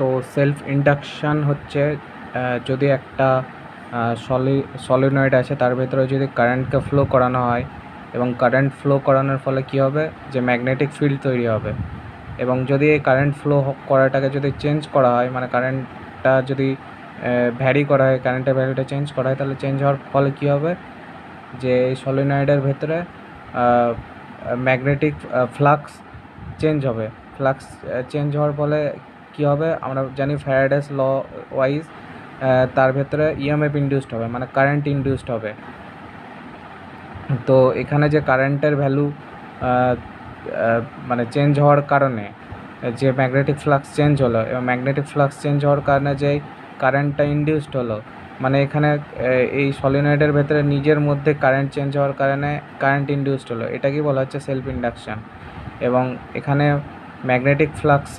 তো self induction হচ্ছে যদি একটা সলিনয়েড আছে তার ভেতরে যদি কারেন্টকে ফ্লো করানো হয় এবং কারেন্ট ফ্লো করানোর ফলে কী হবে, যে ম্যাগনেটিক ফিল্ড তৈরি হবে। এবং যদি এই কারেন্ট ফ্লো করাটাকে যদি চেঞ্জ করা হয়, মানে কারেন্টটা যদি ভ্যারি করা হয়, কারেন্টের ভ্যালুটা চেঞ্জ করা হয়, তাহলে চেঞ্জ হওয়ার ফলে কী হবে, যে এই সলিনয়েডের ভেতরে ম্যাগনেটিক ফ্লাক্স চেঞ্জ হবে। ফ্লাক্স চেঞ্জ হওয়ার ফলে কী হবে, আমরা জানি ফ্যারাডেস ল ওয়াইজ তার ভেতরে ইএমএফ ইনডিউসড হবে, মানে কারেন্ট ইনডিউসড হবে। তো এখানে যে কারেন্টের ভ্যালু মানে চেঞ্জ হওয়ার কারণে যে ম্যাগনেটিক ফ্লাক্স চেঞ্জ হলো, এবং ম্যাগনেটিক ফ্লাক্স চেঞ্জ হওয়ার কারণে যে কারেন্টটা ইনডিউসড হলো, মানে এখানে এই সলিনয়েডের ভেতরে নিজের মধ্যে কারেন্ট চেঞ্জ হওয়ার কারণে কারেন্ট ইনডিউসড হলো, এটাকে বলা হচ্ছে সেলফ ইন্ডাকশান। এবং এখানে ম্যাগনেটিক ফ্লাক্স